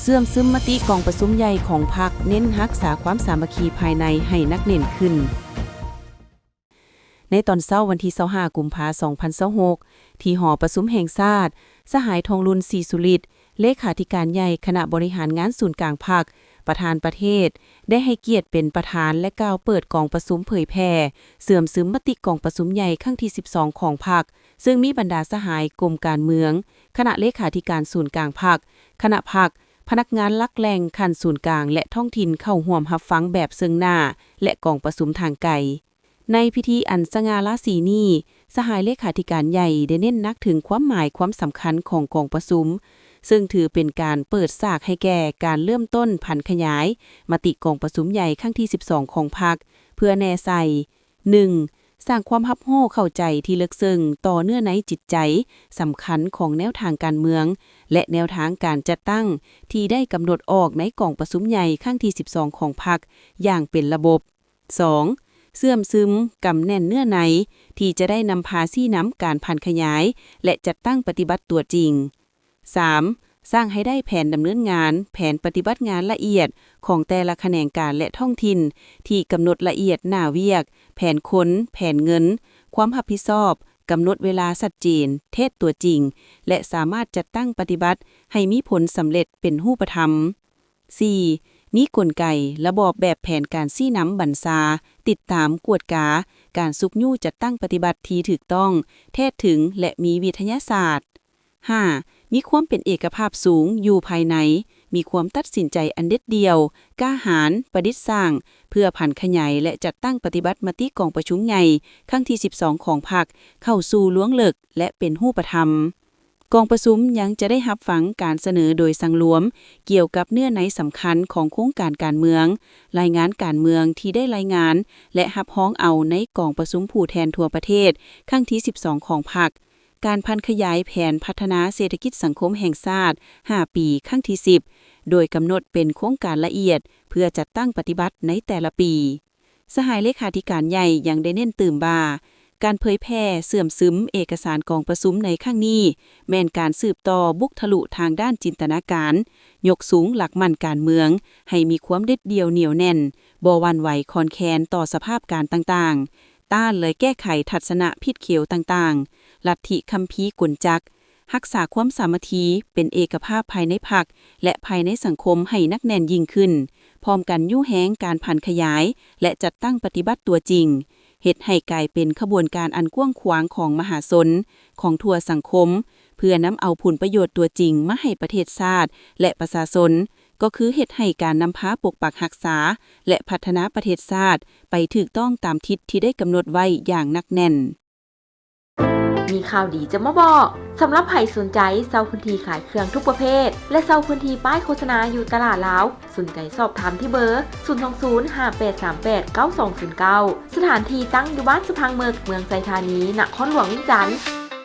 เสื่อมซึมมติกองประชุมใหญ่ของพรรคเน้นรักษาความสามัคคีภายในให้นักเน่นขึ้นในตอนเช้าวันที่25กุมภาพันธ์2026ที่หอประชุมแห่งชาติสหายทองรุนศรีสุริตเลขาธิการใหญ่คณะบริหารงานศูนย์กลางพรรคประธานประเทศได้ให้เกียรติเป็นประธานและกล่าวเปิดกองประชุมเผยแพร่เสื่อมซึมมติกองประชุมใหญ่ครั้งที่12ของพรรคซึ่งมีบรรดาสหายกรมการเมืองคณะเลขาธิการศูนย์กลางพรรคคณะพรรคพนักงานหลักแหล่งขั้นศูนย์กลางและท้องถิ่นเข้าร่วมรับฟังแบบซึ่งหน้าและกองประชุมทางไกลในพิธีอันสง่าราศีนี้สหายเลขาธิการใหญ่ได้เน้นนักถึงความหมายความสำคัญของกองประชุมซึ่งถือเป็นการเปิดฉากให้แก่การเริ่มต้นพันขยายมติกองประชุมใหญ่ครั้งที่12ของพรรคเพื่อแน่ใส่ 1. สร้างความรับรู้เข้าใจที่ลึกซึ้งต่อเนื้อในจิตใจสำคัญของแนวทางการเมืองและแนวทางการจัดตั้งที่ได้กำหนดออกในกองประชุมใหญ่ครั้งที่12ของพรรคอย่างเป็นระบบ 2. เสื่อมซึมกำแน่นเนื้อในที่จะได้นำพาซี่น้ำการพันขยายและจัดตั้งปฏิบัติตัวจริง 3. สร้างให้ได้แผนดำเนินงานแผนปฏิบัติงานละเอียดของแต่ละแขนงการและท้องถิ่นที่กำหนดละเอียดหน้าเวียกแผนค้นแผนเงินความรับผิดชอบกำหนดเวลาชัดเจนเทศตัวจริงและสามารถจัดตั้งปฏิบัติให้มีผลสำเร็จเป็นรูปธรรม 4. มีกลไกระบอบแบบแผนการซี่น้ำบัญชาติดตามกวดกาการสุกยู่จัดตั้งปฏิบัติที่ถูกต้องแท้ถึงและมีวิทยาศาสตร์ 5. มีความเป็นเอกภาพสูงอยู่ภายในมีความตัดสินใจอันเด็ดเดี่ยวกล้าหาญประดิษฐ์สร้างเพื่อผันขยายและจัดตั้งปฏิบัติมติกองประชุมใหญ่ครั้งที่12ของพรรคเข้าสู่ล้วงเลิกและเป็นรูปธรรมกองประชุมยังจะได้รับฟังการเสนอโดยสังรวมเกี่ยวกับเนื้อในสำคัญของโครงการการเมืองรายงานการเมืองที่ได้รายงานและรับร้องเอาในกองประชุมผู้แทนทั่วประเทศครั้งที่12ของพรรคการพันขยายแผนพัฒนาเศรษฐกิจสังคมแห่งชาติ5ปีครั้งที่10โดยกำหนดเป็นโครงการละเอียดเพื่อจัดตั้งปฏิบัติในแต่ละปีสหายเลขาธิการใหญ่ยังได้เน้นตื่มบ่าการเผยแพร่เสื่อมซึมเอกสารกองประชุมในครั้งนี้แม่นการสืบต่อบุกทะลุทางด้านจินตนาการยกสูงหลักมั่นการเมืองให้มีความเด็ดเดี่ยวเหนียวแน่นบ่หวั่นไหวคลอนแคลนต่อสภาพการต่างๆต้านเลยแก้ไขทัศนะผิดเขียวต่างๆลัทธิคัมภีร์กลจักรรักษาความสามัคคีเป็นเอกภาพภายในพรรคและภายในสังคมให้นักแน่นยิ่งขึ้นพร้อมกันยู่แห้งการผันขยายและจัดตั้งปฏิบัติตัวจริงเฮ็ดให้กลายเป็นขบวนการอันกว้างขวางของมหาชนของทั่วสังคมเพื่อนำเอาผลประโยชน์ตัวจริงมาให้ประเทศชาติและประชาชนก็คือเฮ็ดให้การนำพาปกปักรักษาและพัฒนาประเทศชาติไปถูกต้องตามทิศที่ได้กำหนดไว้อย่างหนักแน่นมีข่าวดีจะมาบอกสำหรับใครสนใจเช่าพื้นที่ขายเครื่องทุกประเภทและเช่าพื้นที่ป้ายโฆษณาอยู่ตลาดลาวสนใจสอบถามที่เบอร์ 02058389209 สถานที่ตั้งอยู่บ้านสะพังเมืองไซธานีนครหลวงวิจันทร์